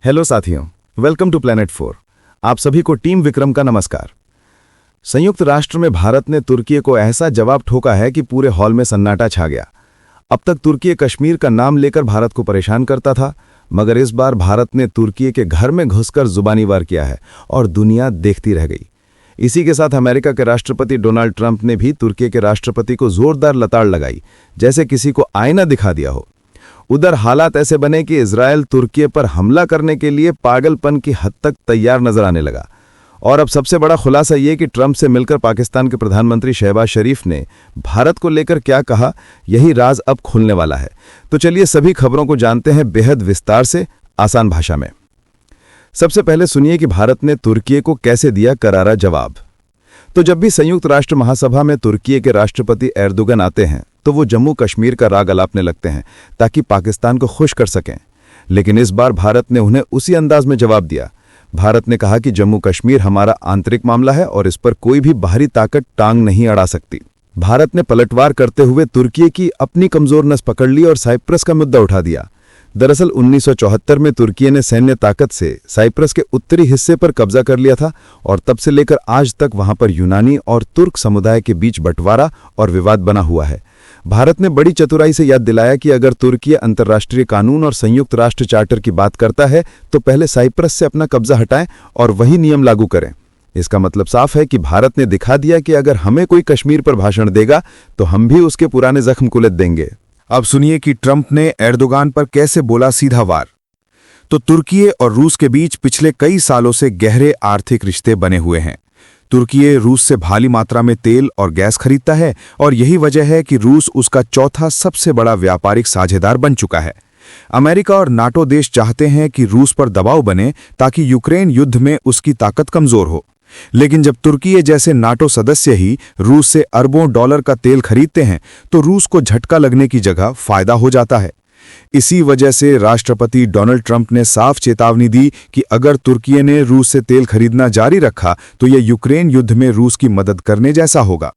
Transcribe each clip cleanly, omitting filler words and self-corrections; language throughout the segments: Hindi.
हेलो साथियों, वेलकम टू प्लैनेट 4। आप सभी को टीम विक्रम का नमस्कार। संयुक्त राष्ट्र में भारत ने तुर्की को ऐसा जवाब ठोका है कि पूरे हॉल में सन्नाटा छा गया। अब तक तुर्की कश्मीर का नाम लेकर भारत को परेशान करता था, मगर इस बार भारत ने तुर्की के घर में घुसकर जुबानी वार किया है और दुनिया देखती रह गई। इसी के साथ अमेरिका के राष्ट्रपति डोनाल्ड ट्रंप ने भी तुर्की के राष्ट्रपति को जोरदार लताड़ लगाई, जैसे किसी को आईना दिखा दिया हो। उधर हालात ऐसे बने कि इजरायल तुर्की पर हमला करने के लिए पागलपन की हद तक तैयार नजर आने लगा। और अब सबसे बड़ा खुलासा ये कि ट्रंप से मिलकर पाकिस्तान के प्रधानमंत्री शहबाज शरीफ ने भारत को लेकर क्या कहा, यही राज अब खुलने वाला है। तो चलिए सभी खबरों को जानते हैं बेहद विस्तार से, आसान भाषा में। सबसे पहले सुनिए कि भारत ने तुर्की को कैसे दिया करारा जवाब। तो जब भी संयुक्त राष्ट्र महासभा में तुर्की के राष्ट्रपति एर्दोगन आते हैं तो वो जम्मू कश्मीर का राग अलापने लगते हैं ताकि पाकिस्तान को खुश कर सकें। लेकिन इस बार भारत ने उन्हें उसी अंदाज में जवाब दिया। भारत ने कहा कि जम्मू कश्मीर हमारा आंतरिक मामला है और इस पर कोई भी बाहरी ताकत टांग नहीं अड़ा सकती। भारत ने पलटवार करते हुए तुर्की की अपनी कमजोर नस पकड़ ली और साइप्रस का मुद्दा उठा दिया। दरअसल 1974 में तुर्की ने सैन्य ताकत से साइप्रस के उत्तरी हिस्से पर कब्जा कर लिया था और तब से लेकर आज तक वहां पर यूनानी और तुर्क समुदाय के बीच बंटवारा और विवाद बना हुआ है। भारत ने बड़ी चतुराई से याद दिलाया कि अगर तुर्की अंतर्राष्ट्रीय कानून और संयुक्त राष्ट्र चार्टर की बात करता है तो पहले साइप्रस से अपना कब्जा हटाएं और वही नियम लागू करें। इसका मतलब साफ है कि भारत ने दिखा दिया कि अगर हमें कोई कश्मीर पर भाषण देगा तो हम भी उसके पुराने जख्म कुलत देंगे। अब सुनिए कि ट्रंप ने एर्दोगान पर कैसे बोला सीधा वार। तो तुर्की और रूस के बीच पिछले कई सालों से गहरे आर्थिक रिश्ते बने हुए हैं। तुर्की रूस से भारी मात्रा में तेल और गैस खरीदता है और यही वजह है कि रूस उसका चौथा सबसे बड़ा व्यापारिक साझेदार बन चुका है। अमेरिका और नाटो देश चाहते हैं कि रूस पर दबाव बने ताकि यूक्रेन युद्ध में उसकी ताकत कमजोर हो। लेकिन जब तुर्की जैसे नाटो सदस्य ही रूस से अरबों डॉलर का तेल खरीदते हैं तो रूस को झटका लगने की जगह फायदा हो जाता है। इसी वजह से राष्ट्रपति डोनाल्ड ट्रंप ने साफ चेतावनी दी कि अगर तुर्की ने रूस से तेल खरीदना जारी रखा तो यह यूक्रेन युद्ध में रूस की मदद करने जैसा होगा।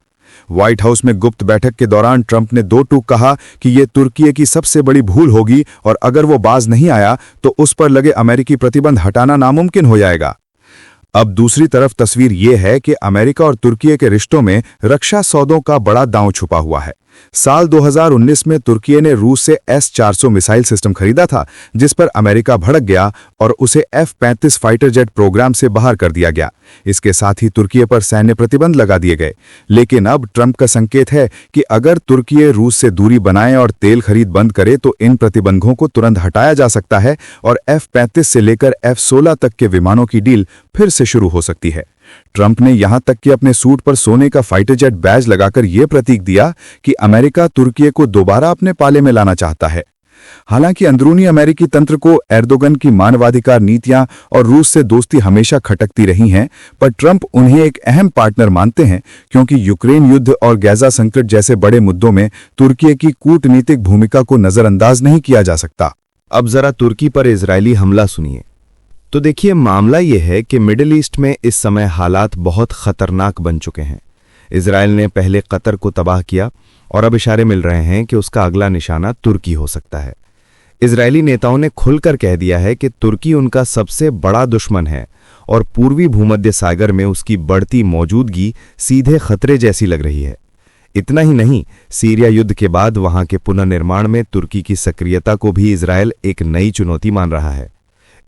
व्हाइट हाउस में गुप्त बैठक के दौरान ट्रंप ने दो टूक कहा कि यह तुर्की की सबसे बड़ी भूल होगी और अगर वो बाज नहीं आया तो उस पर लगे अमेरिकी प्रतिबंध हटाना नामुमकिन हो जाएगा। अब दूसरी तरफ तस्वीर यह है कि अमेरिका और तुर्की के रिश्तों में रक्षा सौदों का बड़ा दांव छुपा हुआ है। साल 2019 में तुर्की ने रूस से S-400 मिसाइल सिस्टम खरीदा था, जिस पर अमेरिका भड़क गया और उसे F-35 फाइटर जेट प्रोग्राम से बाहर कर दिया गया। इसके साथ ही तुर्की पर सैन्य प्रतिबंध लगा दिए गए। लेकिन अब ट्रंप का संकेत है कि अगर तुर्की रूस से दूरी बनाए और तेल खरीद बंद करे तो इन प्रतिबंधों को तुरंत हटाया जा सकता है और F-35 से लेकर F-16 तक के विमानों की डील फिर से शुरू हो सकती है। ट्रंप ने यहां तक कि अपने सूट पर सोने का फाइटर जेट बैज लगाकर यह प्रतीक दिया कि अमेरिका तुर्की को दोबारा अपने पाले में लाना चाहता है। हालांकि अंदरूनी अमेरिकी तंत्र को एर्दोगन की मानवाधिकार नीतियां और रूस से दोस्ती हमेशा खटकती रही हैं, पर ट्रंप उन्हें एक अहम पार्टनर मानते हैं क्योंकि यूक्रेन युद्ध और गाजा संकट जैसे बड़े मुद्दों में तुर्की की कूटनीतिक भूमिका को नजरअंदाज नहीं किया जा सकता। अब जरा तुर्की पर इजरायली हमला सुनिए। तो देखिए, मामला यह है कि मिडिल ईस्ट में इस समय हालात बहुत खतरनाक बन चुके हैं। इजरायल ने पहले कतर को तबाह किया और अब इशारे मिल रहे हैं कि उसका अगला निशाना तुर्की हो सकता है। इजरायली नेताओं ने खुलकर कह दिया है कि तुर्की उनका सबसे बड़ा दुश्मन है और पूर्वी भूमध्य सागर में उसकी बढ़ती मौजूदगी सीधे खतरे जैसी लग रही है। इतना ही नहीं, सीरिया युद्ध के बाद वहां के पुनर्निर्माण में तुर्की की सक्रियता को भी इजरायल एक नई चुनौती मान रहा है।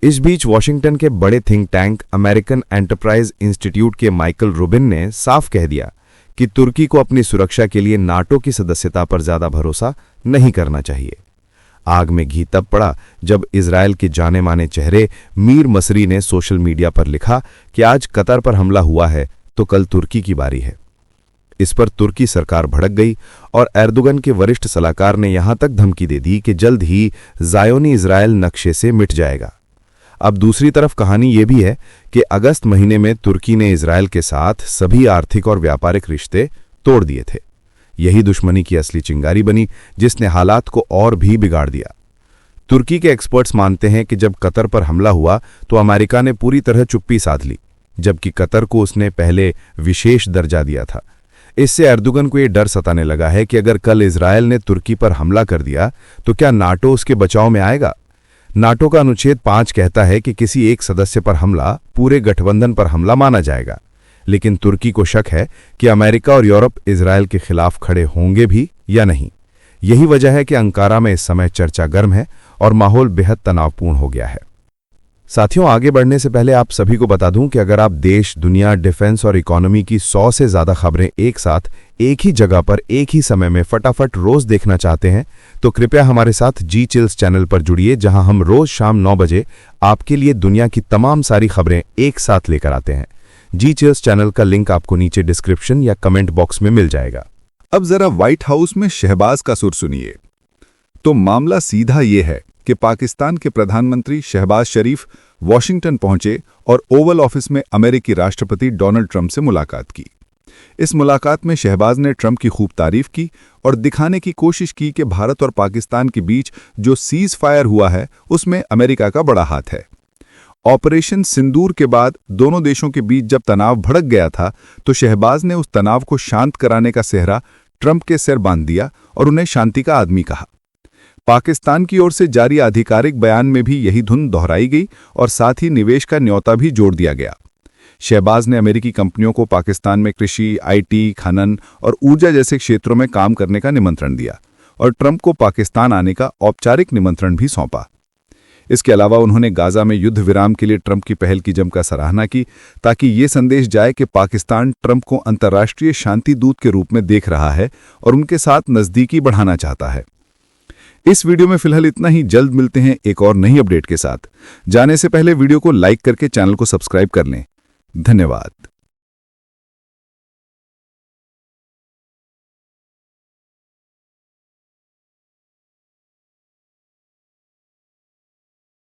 इस बीच वॉशिंगटन के बड़े think tank American enterprise institute के माइकल रूबिन ने साफ कह दिया कि तुर्की को अपनी सुरक्षा के लिए नाटो की सदस्यता पर ज्यादा भरोसा नहीं करना चाहिए। आग में घी तब पड़ा जब इजरायल के जाने माने चेहरे मीर मसरी ने सोशल मीडिया पर लिखा कि आज कतर पर हमला हुआ है तो कल तुर्की की बारी है। इस पर तुर्की सरकार भड़क गई और एर्दोगन के वरिष्ठ सलाहकार ने यहां तक धमकी दे दी कि जल्द ही ज़ायोनी इजरायल नक्शे से मिट जाएगा। अब दूसरी तरफ कहानी यह भी है कि अगस्त महीने में तुर्की ने इजरायल के साथ सभी आर्थिक और व्यापारिक रिश्ते तोड़ दिए थे। यही दुश्मनी की असली चिंगारी बनी जिसने हालात को और भी बिगाड़ दिया। तुर्की के एक्सपर्ट्स मानते हैं कि जब कतर पर हमला हुआ तो अमेरिका ने पूरी तरह चुप्पी साध ली, जबकि कतर को उसने पहले विशेष दर्जा दिया था। इससे एर्दोगन को यह डर सताने लगा है कि अगर कल इजरायल ने तुर्की पर हमला कर दिया तो क्या नाटो उसके बचाव में आएगा। नाटो का अनुच्छेद 5 कहता है कि किसी एक सदस्य पर हमला पूरे गठबंधन पर हमला माना जाएगा, लेकिन तुर्की को शक है कि अमेरिका और यूरोप इजरायल के खिलाफ खड़े होंगे भी या नहीं। यही वजह है कि अंकारा में इस समय चर्चा गर्म है और माहौल बेहद तनावपूर्ण हो गया है। साथियों, आगे बढ़ने से पहले आप सभी को बता दूं कि अगर आप देश, दुनिया, डिफेंस और इकोनॉमी की 100 से ज्यादा खबरें एक साथ एक ही जगह पर एक ही समय में फटाफट रोज देखना चाहते हैं तो कृपया हमारे साथ जी चिल्स चैनल पर जुड़िए, जहां हम रोज शाम 9 बजे आपके लिए दुनिया की तमाम सारी खबरें एक साथ लेकर आते हैं। जी चिल्स चैनल का लिंक आपको नीचे डिस्क्रिप्शन या कमेंट बॉक्स में मिल जाएगा। अब जरा व्हाइट हाउस में शहबाज का सुर सुनिए। तो मामला सीधा ये है कि पाकिस्तान के प्रधानमंत्री शहबाज शरीफ वॉशिंगटन पहुंचे और ओवल ऑफिस में अमेरिकी राष्ट्रपति डोनाल्ड ट्रंप से मुलाकात की। इस मुलाकात में शहबाज ने ट्रंप की खूब तारीफ की और दिखाने की कोशिश की कि भारत और पाकिस्तान के बीच जो सीज फायर हुआ है उसमें अमेरिका का बड़ा हाथ है। ऑपरेशन सिंदूर के बाद दोनों देशों के बीच जब तनाव भड़क गया था तो शहबाज ने उस तनाव को शांत कराने का सेहरा ट्रंप के सिर बांध दिया और उन्हें शांति का आदमी कहा। पाकिस्तान की ओर से जारी आधिकारिक बयान में भी यही धुन दोहराई गई और साथ ही निवेश का न्योता भी जोड़ दिया गया। शहबाज ने अमेरिकी कंपनियों को पाकिस्तान में कृषि, आईटी, खनन और ऊर्जा जैसे क्षेत्रों में काम करने का निमंत्रण दिया और ट्रंप को पाकिस्तान आने का औपचारिक निमंत्रण भी सौंपा। इसके अलावा उन्होंने गाजा में युद्ध विराम के लिए ट्रंप की पहल की जमकर सराहना की, ताकि ये संदेश जाए कि पाकिस्तान ट्रंप को अंतर्राष्ट्रीय शांति दूत के रूप में देख रहा है और उनके साथ नज़दीकी बढ़ाना चाहता है। इस वीडियो में फिलहाल इतना ही। जल्द मिलते हैं एक और नई अपडेट के साथ। जाने से पहले वीडियो को लाइक करके चैनल को सब्सक्राइब कर लें। धन्यवाद।